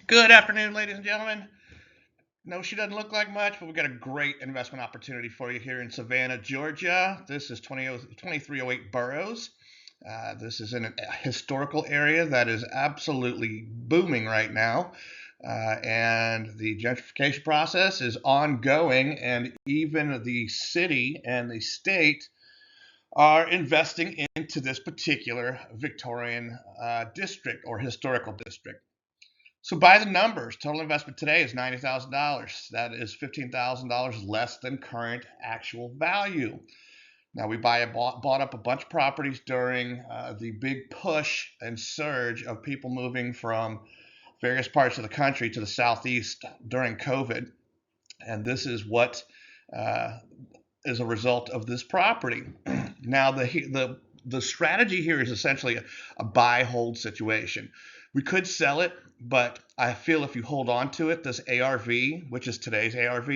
Good afternoon, ladies and gentlemen. No, she doesn't look like much, but we've got a great investment opportunity for you here in Savannah, Georgia. This is 2308 Burroughs. This is in a historical area that is absolutely booming right now. And the gentrification process is ongoing, and even the city and the state are investing into this particular Victorian district or historical district. So by the numbers, total investment today is $90,000. That is $15,000 less than current actual value. Now we bought up a bunch of properties during the big push and surge of people moving from various parts of the country to the southeast during COVID, and this is what uh, is a result of this property. Now the strategy here is essentially a buy hold situation. We could sell it, but I feel if you hold on to it, this ARV, which is today's ARV,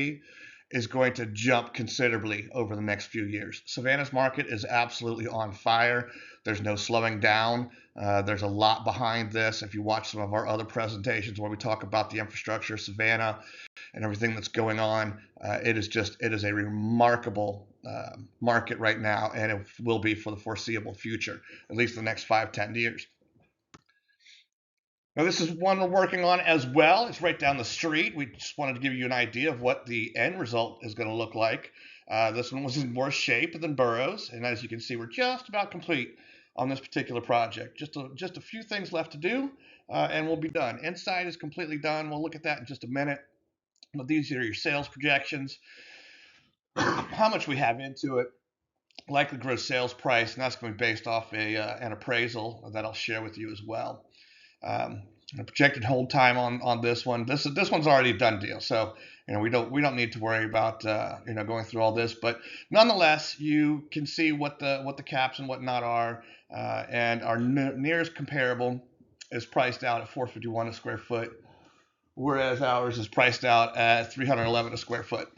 is going to jump considerably over the next few years. Savannah's market is absolutely on fire. There's no slowing down. There's a lot behind this. If you watch some of our other presentations where we talk about the infrastructure of Savannah and everything that's going on, it is a remarkable market right now, and it will be for the foreseeable future, at least the next 5-10 years. Now, this is one we're working on as well. It's right down the street. We just wanted to give you an idea of what the end result is going to look like. This one was in worse shape than Burroughs, and as you can see, we're just about complete on this particular project. Just a few things left to do, and we'll be done. Inside is completely done. We'll look at that in just a minute. But these are your sales projections, how much we have into it, likely gross sales price, and that's going to be based off an appraisal that I'll share with you as well. The projected hold time on this one. This one's already a done deal, so we don't need to worry about going through all this. But nonetheless, you can see what the caps and whatnot are, and our nearest comparable is priced out at 451 a square foot, whereas ours is priced out at 311 a square foot.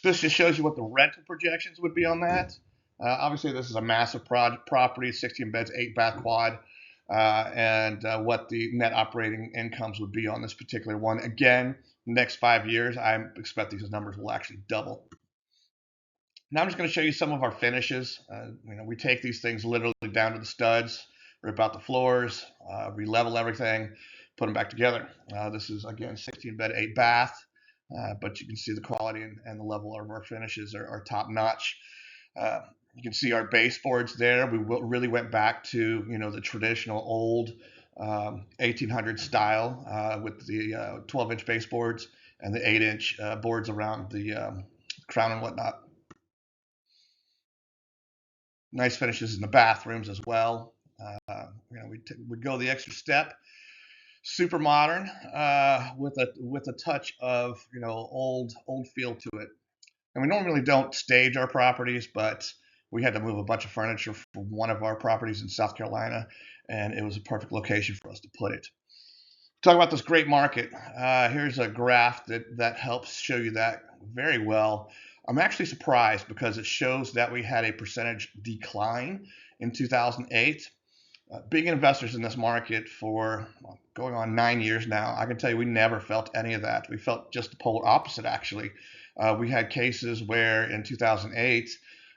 This just shows you what the rental projections would be on that. Obviously, this is a massive property, 16 beds, 8 bath quad, and what the net operating incomes would be on this particular one. Again, next 5 years, I expect these numbers will actually double. Now I'm just going to show you some of our finishes. We take these things literally down to the studs, rip out the floors, re-level everything, put them back together. This is, again, 16 bed, 8 bath. But you can see the quality and the level of our finishes are top notch. You can see our baseboards there. We really went back to the traditional old 1800 style with the 12-inch baseboards and the 8-inch boards around the crown and whatnot. Nice finishes in the bathrooms as well. We go the extra step. Super modern with a touch of old feel to it. And we normally don't stage our properties, but we had to move a bunch of furniture from one of our properties in South Carolina, and it was a perfect location for us to put it. Talk about this great market. Here's a graph that helps show you that very well. I'm actually surprised because it shows that we had a percentage decline in 2008. Being investors in this market for going on 9 years now, I can tell you we never felt any of that. We felt just the polar opposite, actually. We had cases where in 2008,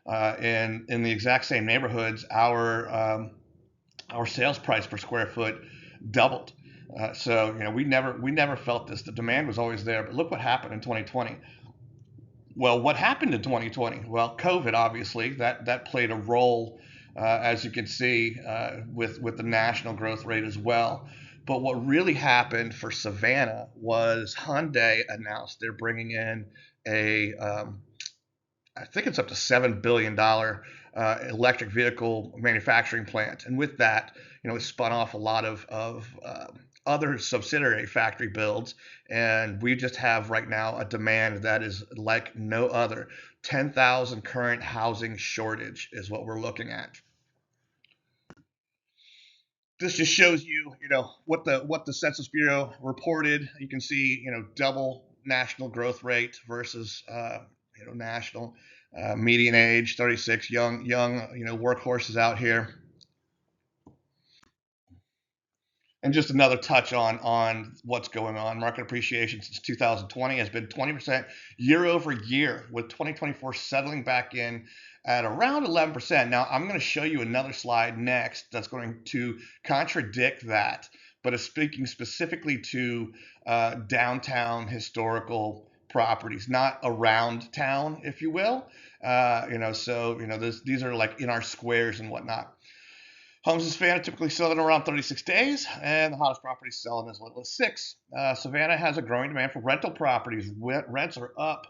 in the exact same neighborhoods, our sales price per square foot doubled. So we never felt this. The demand was always there. But look what happened in 2020. Well, what happened in 2020? Well, COVID obviously that played a role, as you can see, with the national growth rate as well. But what really happened for Savannah was Hyundai announced they're bringing in I think it's up to $7 billion electric vehicle manufacturing plant, and with that, it spun off a lot of other subsidiary factory builds, and we just have right now a demand that is like no other. 10,000 current housing shortage is what we're looking at. This just shows what the Census Bureau reported. You can see double national growth rate versus national median age 36, young workhorses out here. And just another touch on what's going on. Market appreciation since 2020 has been 20% year over year, with 2024 settling back in at around 11%. Now, I'm going to show you another slide next that's going to contradict that, but it's speaking specifically to downtown historical properties, not around town, if you will. These are like in our squares and whatnot. Homes in Savannah typically sell in around 36 days, and the hottest properties sell in as little as 6. Savannah has a growing demand for rental properties. Rents are up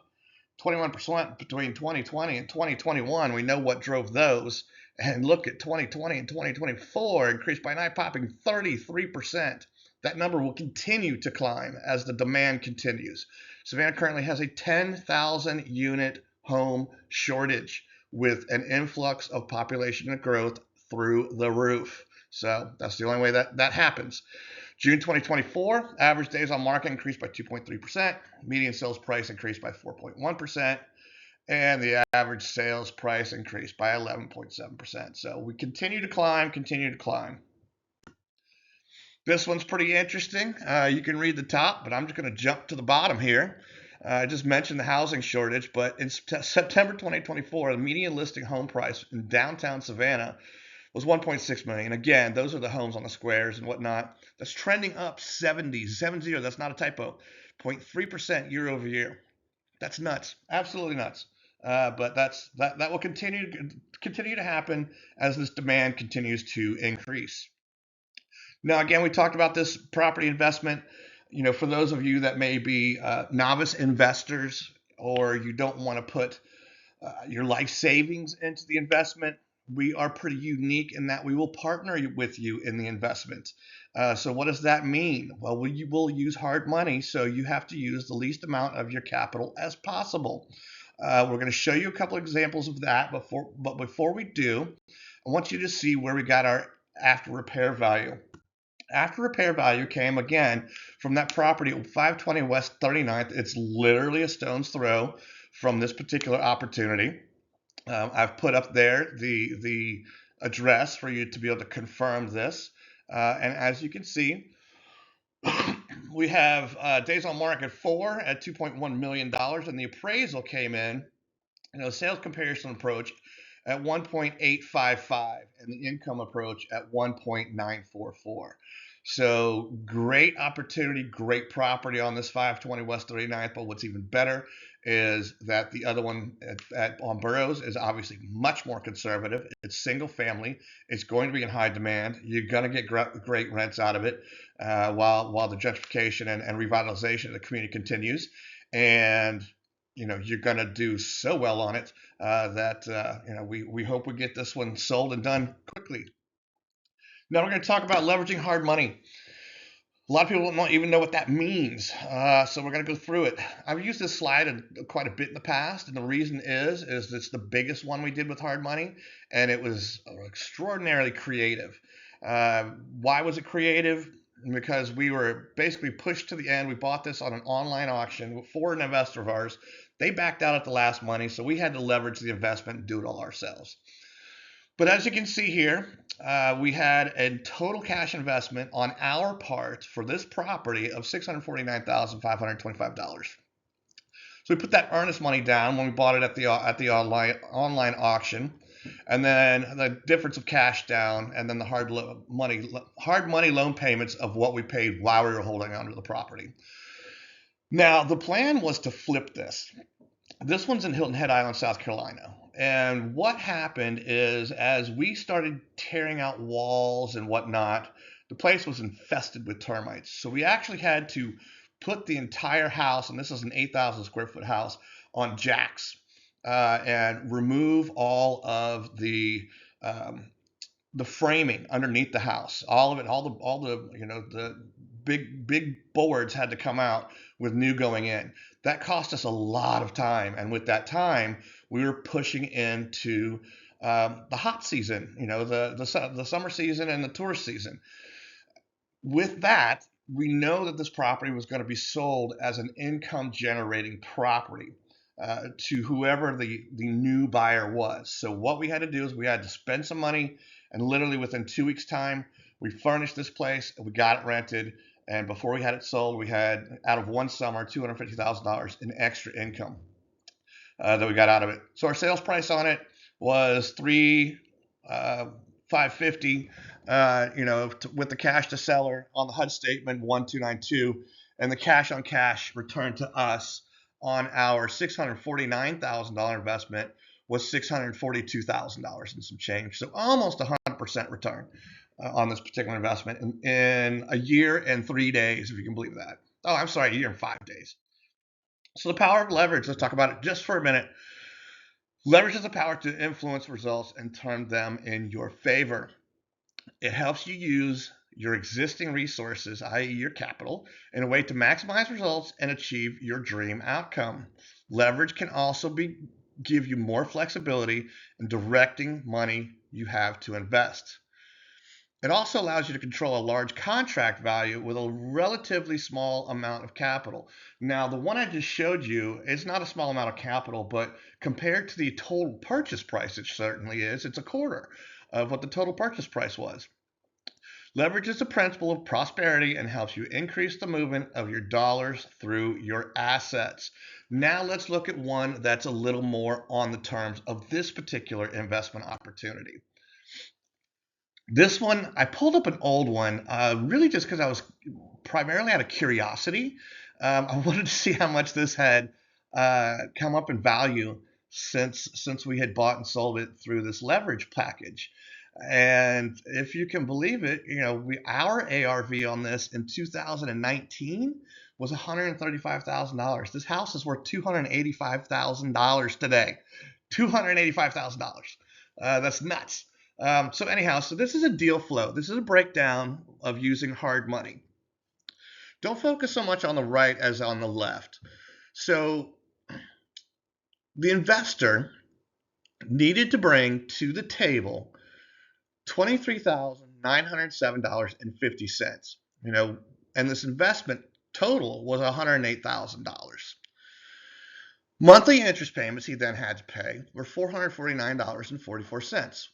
21% between 2020 and 2021. We know what drove those. And look at 2020 and 2024, increased by eye-popping 33%. That number will continue to climb as the demand continues. Savannah currently has a 10,000 unit home shortage with an influx of population and growth through the roof. So that's the only way that happens. June 2024, average days on market increased by 2.3%, median sales price increased by 4.1%, and the average sales price increased by 11.7%. So we continue to climb. This one's pretty interesting. You can read the top, but I'm just going to jump to the bottom here. I just mentioned the housing shortage, but in September 2024, the median listing home price in downtown Savannah was 1.6 million. Again, those are the homes on the squares and whatnot. That's trending up 70. That's not a typo. 0.3% year over year. That's nuts. Absolutely nuts. But that will continue to happen as this demand continues to increase. Now, again, we talked about this property investment. For those of you that may be novice investors, or you don't want to put your life savings into the investment, we are pretty unique in that we will partner with you in the investment. So what does that mean? Well, we will use hard money, so you have to use the least amount of your capital as possible. We're going to show you a couple examples of that, but before we do, I want you to see where we got our after repair value. After repair value came again from that property at 520 West 39th. It's literally a stone's throw from this particular opportunity. I've put up there the address for you to be able to confirm this. And as you can see, we have days on market 4 at $2.1 million, and the appraisal came in, sales comparison approach at 1.855, and the income approach at 1.944. So great opportunity, great property on this 520 West 39th. But what's even better is that the other one on Burroughs is obviously much more conservative. It's single family. It's going to be in high demand. You're going to get great rents out of it while the gentrification and revitalization of the community continues. And you're going to do so well on it that we hope we get this one sold and done quickly. Now we're going to talk about leveraging hard money. A lot of people don't even know what that means, so we're going to go through it. I've used this slide quite a bit in the past, and the reason is it's the biggest one we did with hard money, and it was extraordinarily creative. Why was it creative? Because we were basically pushed to the end. We bought this on an online auction for an investor of ours. They backed out at the last money, so we had to leverage the investment and do it all ourselves. But as you can see here, we had a total cash investment on our part for this property of $649,525. So we put that earnest money down when we bought it at the online auction, and then the difference of cash down, and then the hard money loan payments of what we paid while we were holding onto the property. Now the plan was to flip this. This one's in Hilton Head Island, South Carolina. And what happened is, as we started tearing out walls and whatnot, the place was infested with termites. So we actually had to put the entire house, and this is an 8,000 square foot house, on jacks and remove all of the framing underneath the house. All of it, all the big boards had to come out with new going in. That cost us a lot of time, and with that time, we were pushing into the hot season, the summer season and the tourist season. With that, we know that this property was going to be sold as an income-generating property to whoever the new buyer was. So what we had to do is we had to spend some money, and literally within 2 weeks' time, We furnished this place, we got it rented, and before we had it sold, we had, out of one summer, $250,000 in extra income that we got out of it. So our sales price on it was $3,550. With the cash to seller on the HUD statement 1292, and the cash on cash returned to us on our $649,000 investment was $642,000 and some change. So almost 100% return on this particular investment in a year and 3 days, if you can believe that. Oh, I'm sorry, a year and 5 days. So the power of leverage, let's talk about it just for a minute. Leverage has the power to influence results and turn them in your favor. It helps you use your existing resources, i.e. your capital, in a way to maximize results and achieve your dream outcome. Leverage can also give you more flexibility in directing money you have to invest. It also allows you to control a large contract value with a relatively small amount of capital. Now, the one I just showed you is not a small amount of capital, but compared to the total purchase price, it certainly is. It's a quarter of what the total purchase price was. Leverage is the principle of prosperity and helps you increase the movement of your dollars through your assets. Now let's look at one that's a little more on the terms of this particular investment opportunity. This one, I pulled up an old one, really just because I was primarily out of curiosity. I wanted to see how much this had come up in value since we had bought and sold it through this leverage package. And if you can believe it, our ARV on this in 2019 was $135,000. This house is worth $285,000 today. $285,000. That's nuts. So anyhow, so this is a deal flow. This is a breakdown of using hard money. Don't focus so much on the right as on the left. So the investor needed to bring to the table $23,907.50. And this investment total was $108,000. Monthly interest payments he then had to pay were $449.44.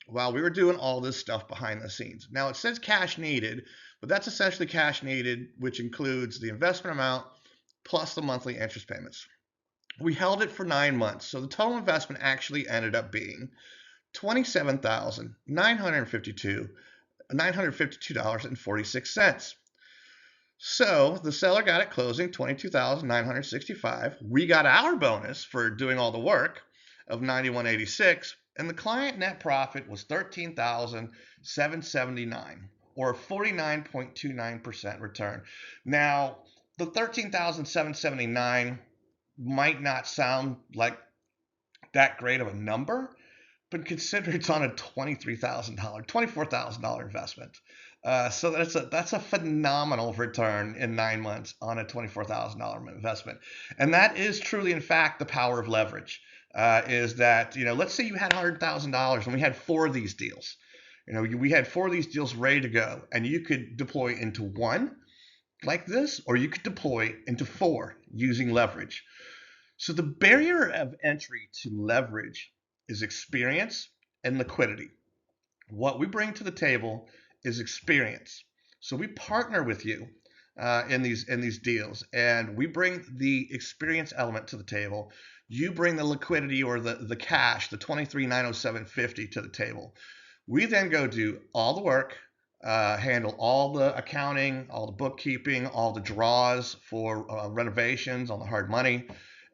While we were doing all this stuff behind the scenes. Now it says cash needed, but that's essentially cash needed, which includes the investment amount plus the monthly interest payments. We held it for 9 months, so the total investment actually ended up being $27,952.46. So the seller got it closing $22,965. We got our bonus for doing all the work of $91.86. And the client net profit was $13,779, or 49.29% return. Now, the $13,779 might not sound like that great of a number, but consider it's on a $24,000 investment. So that's a phenomenal return in 9 months on a $24,000 investment. And that is truly, in fact, the power of leverage. Is that, let's say you had $100,000 and we had 4 of these deals. We had 4 of these deals ready to go, and you could deploy into one like this, or you could deploy into 4 using leverage. So the barrier of entry to leverage is experience and liquidity. What we bring to the table is experience. So we partner with you in these deals, and we bring the experience element to the table. You bring the liquidity or the cash, the $23,907.50 to the table. We then go do all the work, handle all the accounting, all the bookkeeping, all the draws for renovations on the hard money,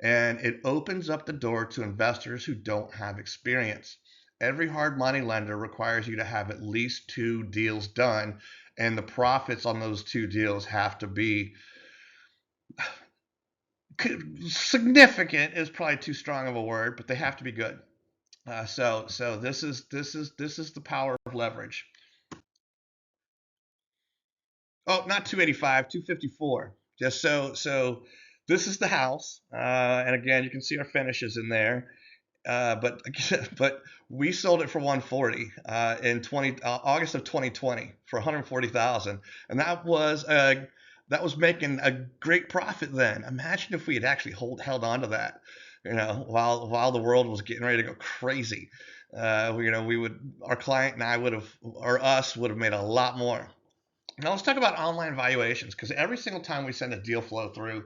and it opens up the door to investors who don't have experience. Every hard money lender requires you to have at least 2 deals done, and the profits on those 2 deals have to be significant. Is probably too strong of a word, but they have to be good. So this is the power of leverage. Oh, not 285, 254. Just so this is the house, and again you can see our finishes in there. But we sold it for $140 in August of 2020 for $140,000, and that was making a great profit then. Imagine if we had actually held on to that. while the world was getting ready to go crazy. Our client and I would have made a lot more. Now let's talk about online valuations, because every single time we send a deal flow through,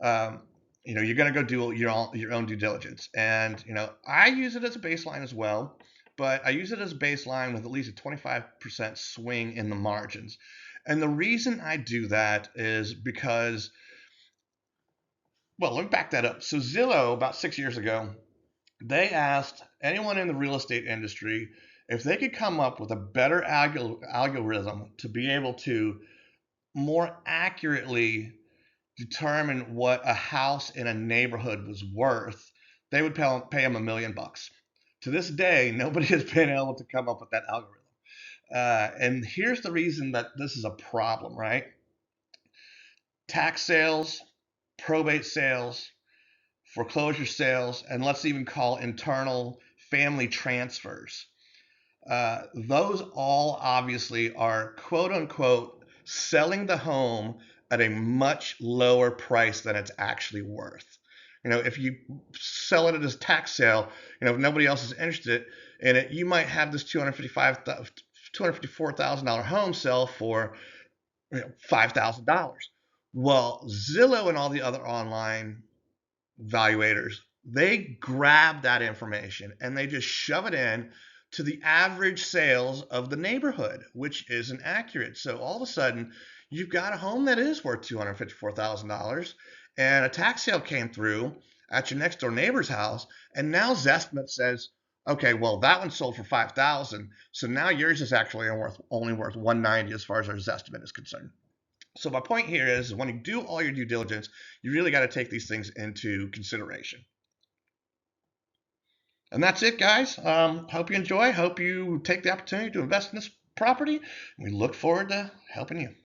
um, you're going to go do your own due diligence. And, I use it as a baseline as well, but I use it as a baseline with at least a 25% swing in the margins. And the reason I do that is because, well, let me back that up. So Zillow, about 6 years ago, they asked anyone in the real estate industry if they could come up with a better algorithm to be able to more accurately determine what a house in a neighborhood was worth, they would pay them $1 million. To this day, nobody has been able to come up with that algorithm. And here's the reason that this is a problem, right? Tax sales, probate sales, foreclosure sales, and let's even call internal family transfers. Those all obviously are quote unquote selling the home at a much lower price than it's actually worth. If you sell it at a tax sale, if nobody else is interested in it, you might have this $254,000 home sell for $5,000. Well, Zillow and all the other online valuators, they grab that information and they just shove it in to the average sales of the neighborhood, which isn't accurate. So all of a sudden, you've got a home that is worth $254,000, and a tax sale came through at your next door neighbor's house, and now Zestimate says, okay, well that one sold for 5,000, so now yours is actually only worth 190 as far as our Zestimate is concerned. So my point here is when you do all your due diligence, you really got to take these things into consideration. And that's it, guys. Hope you enjoy. Hope you take the opportunity to invest in this property. We look forward to helping you.